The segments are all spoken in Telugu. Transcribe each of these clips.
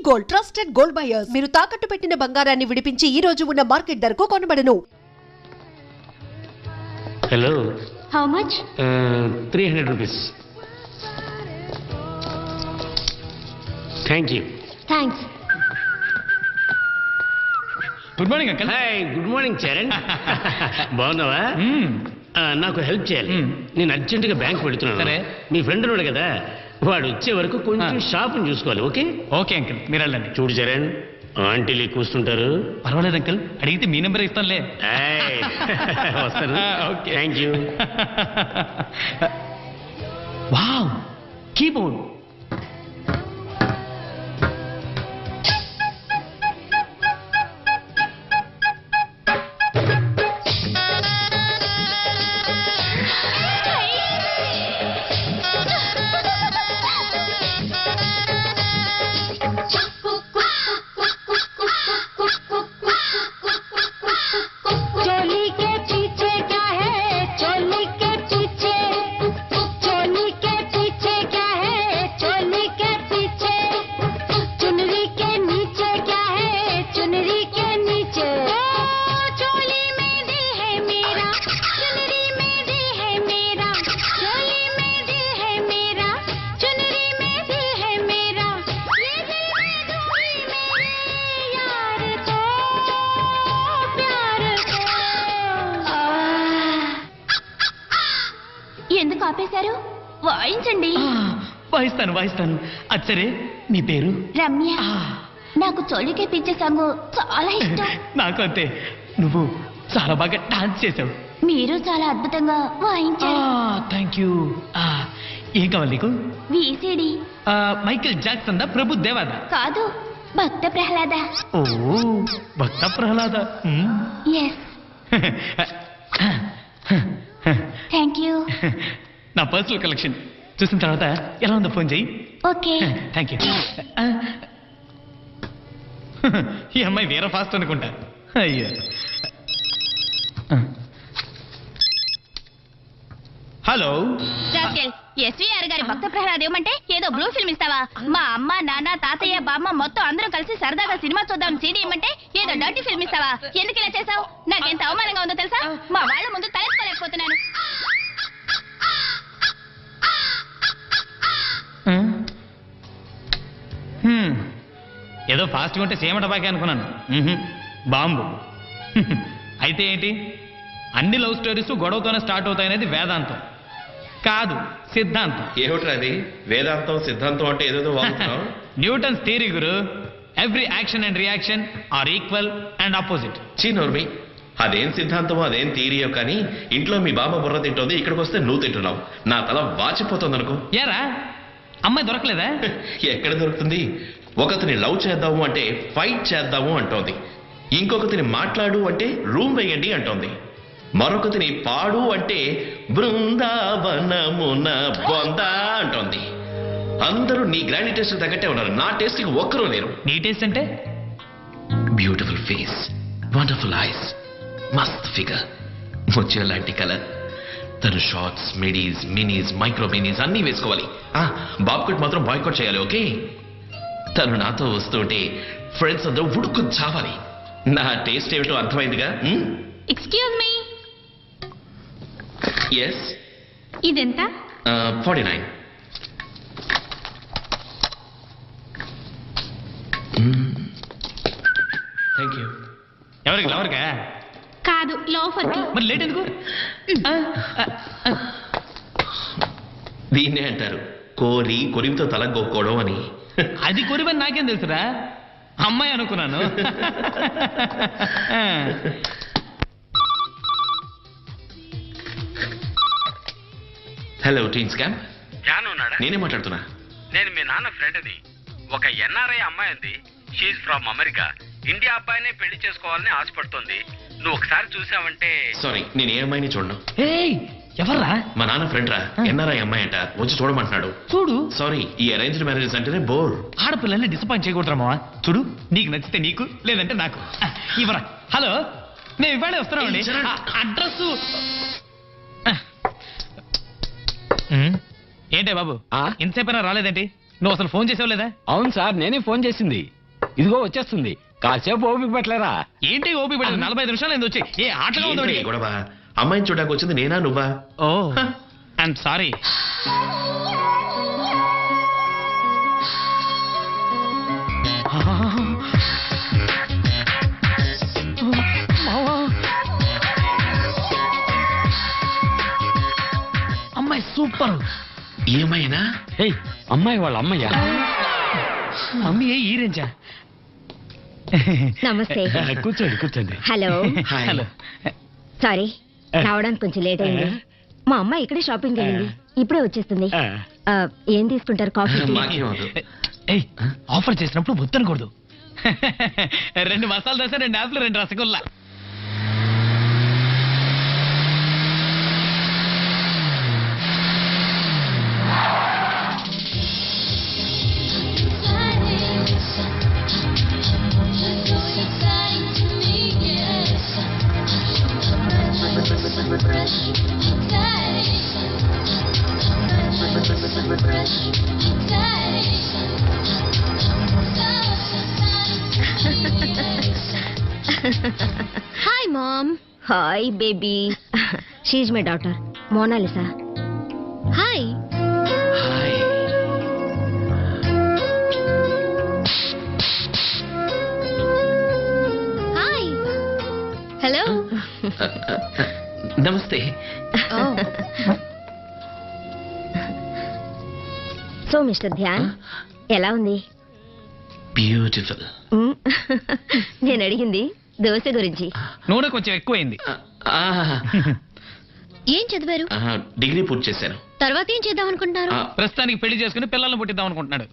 Gold, trusted gold buyers. మీరు తాకట్టు పెట్టిన బంగారాన్ని విడిపించి ఈ రోజు ఉన్న మార్కెట్ ధరకు కొనబడను. Hello, how much? 300 rupees. Thank you. Thanks. Good morning uncle. Hi, good morning Charan. బాగున్నావా? నాకు హెల్ప్ చేయాలి. నేను అర్జెంటుగా బ్యాంక్ పెడుతున్నాను. సరే. మీ ఫ్రెండ్ ఉన్నాడు కదా, వాడు వచ్చే వరకు కొంచెం షాప్ని చూసుకోవాలి. ఓకే ఓకే అంకల్, మీరు వెళ్ళండి. చూడు చరణ్, ఆంటీలు కూర్చుంటారు. పర్వాలేదు అంకల్, అడిగితే మీ నెంబర్ ఇస్తానులే. వస్తాను. Okay, thank you. Wow, keyboard. ఎందుకు ఆపేశారు? వాయించండి. వాయిస్తాను వాయిస్తాను. అచ్చరే, నీ పేరు? రమ్య. నాకు చోళికే పిచ్చే సాంగ్ చాలా ఇష్టం. నాకు అంతే. నువ్వు చాలా బాగా డాన్స్ చేసావు. మీరు చాలా అద్భుతంగా వాయించారు. Thank you. ఏం కావాలి నీకు? విసిడి. మైకేల్ జాక్సన్ దా, ప్రభు దేవాదా? కాదు, భక్త ప్రహ్లాద. ఓ, భక్త ప్రహ్లాద. ఎస్. Thank you. నా పర్సనల్ కలెక్షన్ చూసిన తర్వాత ఎలా ఉందో ఫోన్ చెయ్యి. ఓకే. Thank you. ఈ అమ్మాయి వేరే ఫాస్ట్ అనుకుంటా. అయ్యో. హలో. ఎస్వీఆర్ గారి భక్త ప్రహ్లాద్ ఏమంటే ఏదో బ్లూ ఫిల్మ్ ఇస్తావా? మా అమ్మ, నాన్న, తాతయ్య, బామ్మ మొత్తం అందరం కలిసి సరదాగా సినిమా చూద్దాం సీడీ ఇమ్మంటే ఏదో డర్టీ ఫిల్మ్ ఇస్తావా? ఎందుకు ఇలా చేసావు? నాకెంత అవమానంగా ఉందో తెలుసా? మా వాళ్ళ ముందు తలెత్తుకోలేకపోతున్నాను. ఏదో ఫాస్ట్గా ఉంటే సేమట బాకే అనుకున్నాను. బాంబు. అయితే ఏంటి, అన్ని లవ్ స్టోరీస్ గొడవతోనే స్టార్ట్ అవుతాయనేది వేదాంతం కాదు, సిద్ధాంతం. ఏమిట్రా అది? వేదాంతం సిద్ధాంతం అంటే ఏదేదో వాడుతున్నావు. న్యూటన్స్ థియరీ గురు. Every action and reaction are equal and opposite. చీనోర్మి, అదేం సిద్ధాంతమో అదేం థియరీయో కానీ ఇంట్లో మీ బామ్మ బుర్ర తింటోంది, ఇక్కడికి వస్తే నువ్వు తింటున్నావు. నా తల వాచిపోతుంది అనుకో. ఏరా, అమ్మాయి దొరకలేదా? ఎక్కడ దొరుకుతుంది? ఒకతిని లవ్ చేద్దాము అంటే ఫైట్ చేద్దాము అంటోంది, ఇంకొకతిని మాట్లాడు అంటే రూమ్ వేయండి అంటోంది, మరొకతిని పాడు అంటే బృందావనమున బొందా అంటోంది. అందరూ నీ గ్రాండ్ టేస్ట్ తగ్గట్టే ఉన్నారు, నా టేస్ట్ కి ఒక్కరూ లేరు. నీ టేస్ట్ అంటే? బ్యూటిఫుల్ ఫేస్, వండర్ఫుల్ ఐస్, మస్త్ ఫిగర్, ముత్యం లాంటి కలర్. తను shorts, midis, minis, micro minis అన్నీ వేసుకోవాలి. బాబ్కట్ మాత్రం బాయ్కట్ చేయాలి. ఓకే? తను నాతో వస్తుంటే ఫ్రెండ్స్ అందరూ ఉడుకు చావాలి. నా టేస్ట్ ఏమిటో అర్థమైందిగా? Excuse me. ఎస్. ఇదెంత? 49. Thank you. ఎవరికి? ఎవరికా? కాదు, లోఫర్కి. మరి లేట్ ఎందుకు? దీన్నే అంటారు కోరి కొరివితో తల గోక్కోవడం అని. అది కొరివని నాకేం తెలుసురా, అమ్మాయి అనుకున్నాను. Hello teens camp. జాను ఉన్నాడా? నేనే మాట్లాడుతున్నా. నేను మీ నాన్న ఫ్రెండ్ని. ఒక ఎన్ఆర్ఐ అమ్మాయి ఉంది. She's from America. ఇండియా అబ్బాయినే పెళ్లి చేసుకోవాలని ఆశపడుతుంది. నువ్వు ఒకసారి చూసావంటే. సారీ, నేను ఏ అమ్మాయిని చూడను. ఎవర్రా? మా నాన్న ఫ్రెండ్ రా, ఎన్ఆర్ఐ అమ్మాయి అంట, వచ్చి చూడమంటున్నాడు. చూడు. సారీ, ఈ అరేంజ్డ్ మ్యారేజెస్ అంటేనే బోర్. ఆడపిల్లల్ని డిసప్పాయింట్ చేయకూడదురామా. చూడు, నీకు నచ్చితే నీకు, లేదంటే నాకు. ఇవ్వరా. హలో, మేము ఇవాళే వస్తున్నామండి. అడ్రస్ ఏంటే బాబు, ఇంతసేపైనా రాలేదేంటి? నువ్వు అసలు ఫోన్ చేసావు లేదా? అవును సార్, నేనే ఫోన్ చేసింది. ఇదిగో వచ్చేస్తుంది. కాసేపు ఓపిక పట్టలేరా? ఏంటి ఓపి పడింది? 45 నిమిషాలు ఎందుకు వచ్చి ఏ ఆటగా ఉందో ఏంటి గొడవ? అమ్మాయిని చూడడానికి వచ్చింది నేనా నువ్వా? ఓ ఐఎమ్ సారీ. అమ్మాయి సూపర్. ఏమైనా ఏయ్, అమ్మాయి వాళ్ళ అమ్మయ్యా. మమ్మీ ఈ రేంజా? నమస్తే. కూర్చోండి కూర్చోండి. హలో. హాయ్. హలో. సారీ, రావడానికి కొంచెం లేట్ అయింది. మా అమ్మాయి ఇక్కడే షాపింగ్ వెళ్ళింది, ఇప్పుడే వచ్చేస్తుంది. ఏం తీసుకుంటారు? కాఫీ? మాకేం వద్దు. ఏయ్ ఆఫర్ చేసినప్పుడు వద్దనకూడదు. 2 మసాలా దోశ, 2 యాప్లు, 2 rasgulla. Hi mom. Hi baby. She's my daughter Monalisa. Hi. Hi. Hi. Hello. Namaste. So mister Dhyan, ఎలా ఉంది? బ్యూటిఫుల్. నేను అడిగింది దోశ గురించి. నూనె కొంచెం ఎక్కువైంది. ఏం చదివారు? డిగ్రీ పూర్తి చేశాను. తర్వాత ఏం చేద్దాం అనుకుంటున్నారు? ప్రస్తుతానికి పెళ్లి చేసుకుని పిల్లల్ని పుట్టిద్దాం అనుకుంటున్నాడు.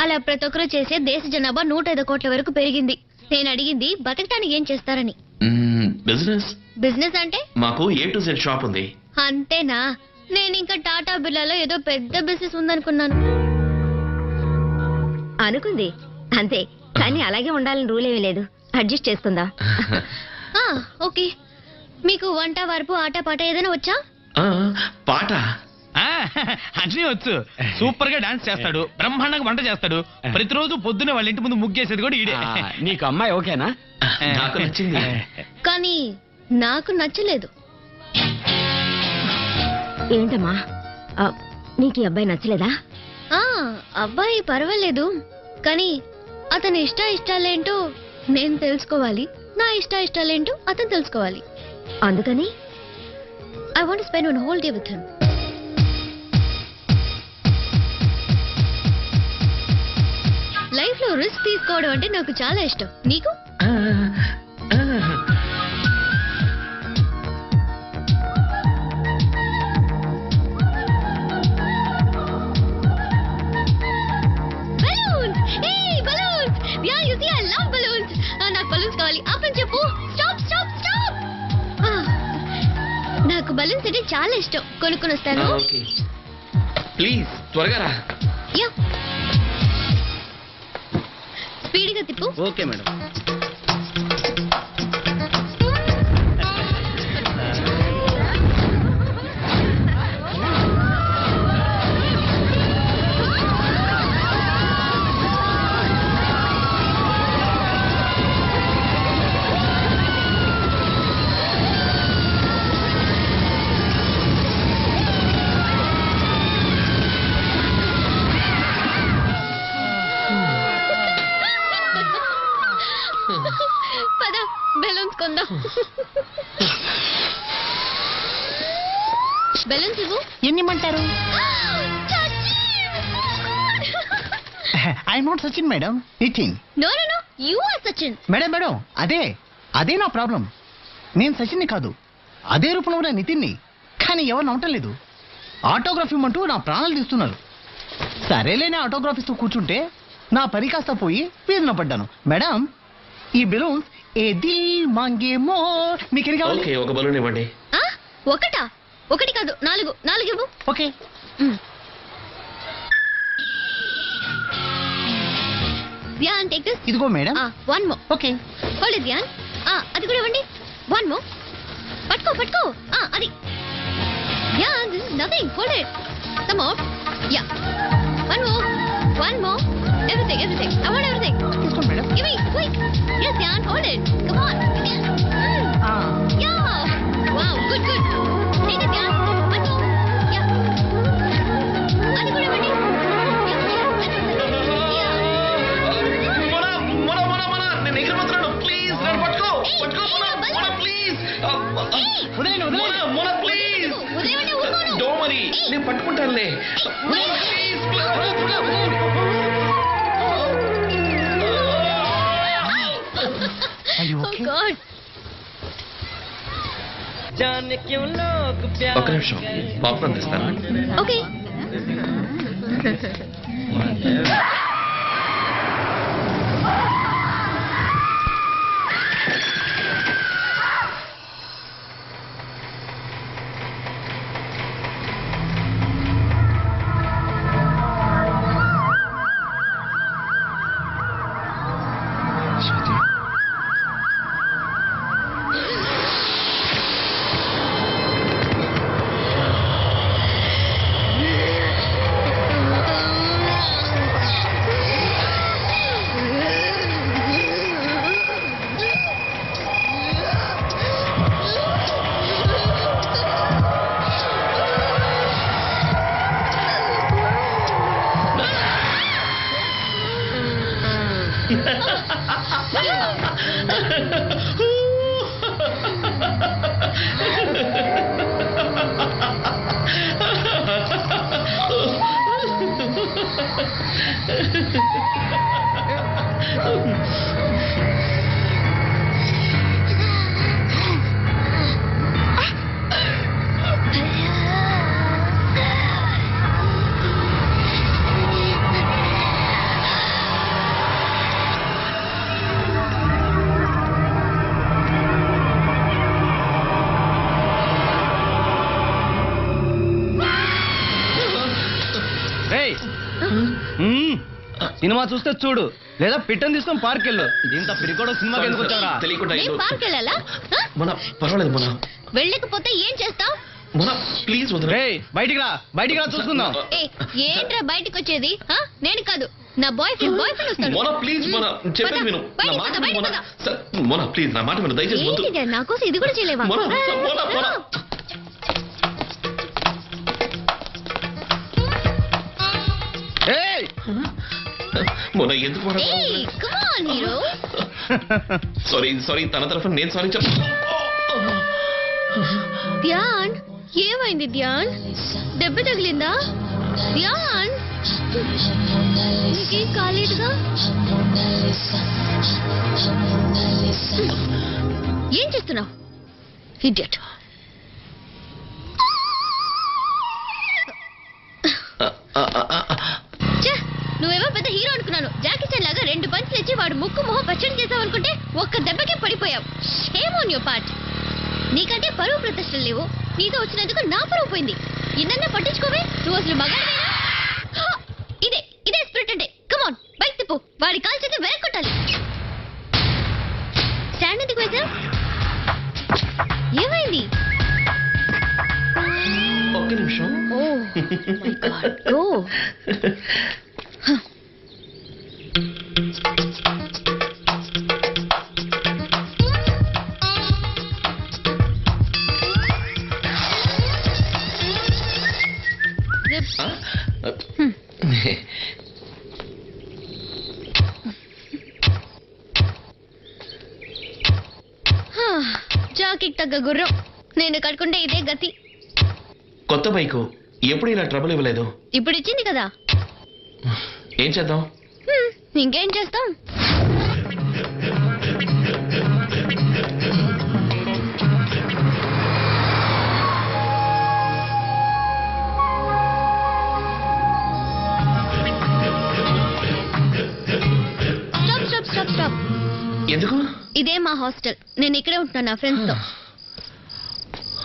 అలా ప్రతి ఒక్కరూ చేసే దేశ జనాభా 105 కోట్ల వరకు పెరిగింది. నేను అడిగింది బతకటానికి ఏం చేస్తారని. బిజినెస్. బిజినెస్ అంటే? మాకు A to Z షాప్ ఉంది. అంతేనా? నేను ఇంకా టాటా బిర్లాలో ఏదో పెద్ద బిజినెస్ ఉందనుకున్నాను. అనుకుంది అంతే, కానీ అలాగే ఉండాలని రూల్ ఏమీ లేదు. అడ్జస్ట్ చేసుకుందాం. ఓకే. మీకు వంట, వరపు, ఆట పాట ఏదైనా వచ్చా? పాట అన్నీ వచ్చు. సూపర్ గా డాన్స్ చేస్తాడు, బ్రహ్మాండంగా వంట చేస్తాడు. ప్రతిరోజు పొద్దునే వాళ్ళ ఇంటి ముందు ముగ్గేసేది కూడా ఈడే. నీకు అమ్మాయి ఓకేనా? నాకు నచ్చింది. కానీ నాకు నచ్చలేదు. ఏంటమ్మా, నీకు ఈ అబ్బాయి నచ్చలేదా? అబ్బాయి పర్వాలేదు, కానీ అతని ఇష్టాలేంటో నేను తెలుసుకోవాలి, నా ఇష్టాలేంటో అతను తెలుసుకోవాలి. అందుకని I want to spend one whole day with him. Life లో రిస్క్ తీసుకోవడం అంటే నాకు చాలా ఇష్టం. నీకు? నాకు బలూన్స్ కావాలి. ఆపని చెప్పు. Stop stop stop. నాకు బలూన్స్ అంటే చాలా ఇష్టం. కొనుక్కొని వస్తాను. ప్లీజ్ త్వరగా రా. యా, స్పీడ్గా తిప్పు. Okay madam. పద, బెలూన్స్ కొందాం. బెలూన్స్ ఇవ్వు. ఎన్ని ఇమ్మంటారు? I not Sachin madam, Nitin. No no no, you are Sachin. Madam అదే నా ప్రాబ్లం. నేను సచిన్ని కాదు, అదే రూపంలో ఉన్న నితిన్ని. కానీ ఎవరు నమ్మటం లేదు. ఆటోగ్రాఫ్ ఇమ్మంటూ నా ప్రాణాలు తీస్తున్నారు. సరేలేని ఆటోగ్రాఫ్ ఇస్తూ కూర్చుంటే నా పని కాస్త పోయి వీధిన పడ్డాను. మేడం, ఈ బెలూన్స్ ఏ దిల్ మాంగే మోర్ మీకు ఎన్ని కావాలి? ఓకే, ఒక బలూన్ ఇవ్వండి. ఒకటా? ఒకటి కాదు, 4 ఇవ్వు. ఓకే. Dhyan, take this. ఇదిగో madam. One more. Okay. Hold it Dhyan. అది కూడా ఇవ్వండి. One more. పట్టుకో. అది. Dhyan, this is nothing. Hold it. Some more. Yeah. One more. Everything. I want everything. Madam. Give me, quick. Yes, Dhyan, hold it. Come on. Yeah. Wow, good. Take it, Dhyan. One more. Yeah. అది కూడా ఇవ్వండి. నేను ఎగిరిపోతున్నాను. ప్లీజ్ నన్ను పట్టుకో. ప్లీజ్. మొన ప్లీజ్. డోంట్ వరీ, నేను పట్టుకుంటానులే. ఒక నిమిషం, పాప్కార్న్ తెస్తాను. ఓకే. సినిమా చూస్తే చూడు, లేదా పిట్టని తీసుకొని పార్క్ వెళ్ళు. ఇంత పిరికోడ సినిమాకి ఎందుకు వచ్చారా? తెలియకుండా పార్క్ వెళ్ళాలా? మన పర్వాలేదు మన. వెళ్ళకపోతే ఏం చేస్తావు? మన ప్లీజ్ వదిలే. బయటికి రా చూసుకుందాం. ఏంట్రా బయటికి వచ్చేది? నేను కాదు, నా బాయ్ ఫ్రెండ్ వస్తాడు. మన ప్లీజ్ మన చెప్పేది విను. నా మాట విను మన. మన ప్లీజ్ నా మాట విను దయచేసి. ఏంటి నా కోసం ఇది కూడా చేయలేవా? మొన్న ఎందుకు సారీ తన తరఫున నేను సారీ చెప్పాను. ధ్యాన్, ఏమైంది ధ్యాన్? దెబ్బ తగిలిందా ధ్యాన్? నీకేం కాలేదుగా? ఏం చేస్తున్నావు ఇడియట్? నువ్వేమో పెద్ద హీరో అనుకున్నాను. జాకీ చాన్ లాగా 2 పంచులు ఇచ్చి వాడు ముక్కు మొహం పచ్చడి చేసావు అనుకుంటే ఒక్క దెబ్బకే పడిపోయావు. Shame on your part. నీకంటే పరువు ప్రతిష్టలు లేవు. నీతో వచ్చినందుకు నా పరువు పోయింది. ఇన్నన్నా పట్టించుకోవే. నువ్వు అసలు మగాడివేనా? ఇదే స్పిరిట్ అంటే. కమాన్, బైక్ తిప్పు. వాడి కాల్ చేతి వెనక్కి కొట్టాలి. స్టాండ్ ఎందుకు వేసావు? ఏమైంది? ఒక్క నిమిషం. జాకీకి తగ్గ గుర్రం. నేను కట్టుకుంటే ఇదే గతి. కొత్త బైకు ఎప్పుడు ఇలా ట్రబుల్ ఇవ్వలేదు. ఇప్పుడు ఇచ్చింది కదా, ఏం చేద్దాం? ఇంకేం చేస్తాం? స్టాప్. ఎందుకు? ఇదే మా హాస్టల్. నేను ఇక్కడే ఉంటున్నాను నా ఫ్రెండ్స్ తో.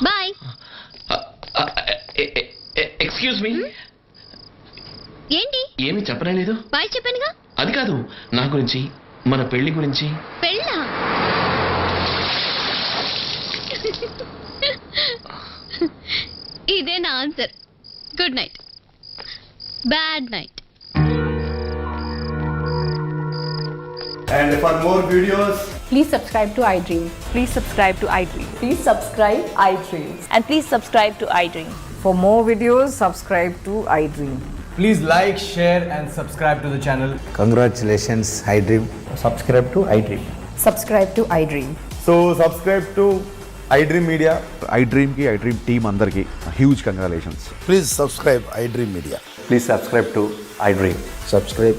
బాయ్. Excuse me. ఏంటి? ఏమి చెప్పలేదు. బాయ్ చెప్పానుగా. అది కాదు, నా గురించి, మన పెళ్లి గురించి. పెళ్ళా? ఇదే నా answer. Good night. Bad night. And for more videos, Please subscribe to iDream. Please subscribe to iDream. Please subscribe iDream. And please subscribe to iDream. For more videos, subscribe to iDream. Please like, share and subscribe to the channel. Congratulations iDream. Subscribe to iDream. Subscribe to iDream. so subscribe to iDream Media. iDream ki iDream team andarki huge congratulations. Please subscribe iDream media. Please subscribe to iDream. Subscribe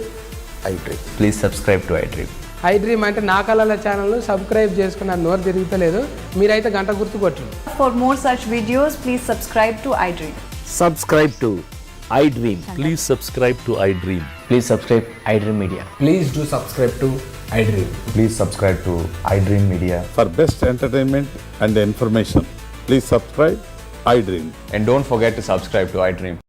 iDream. Please subscribe to iDream. iDream అంటే నా కళల ఛానల్ సబ్స్క్రైబ్ చేసుకున్న నోరు తిరుగుతలేదు మీరైతే గంట గుర్తు కొట్టండి. For more such videos, please subscribe to iDream. Subscribe to iDream. Please subscribe to iDream. Please subscribe iDream media. Please do subscribe to iDream. Please subscribe to iDream Media. For best entertainment and information, please subscribe iDream. And don't forget to subscribe to iDream.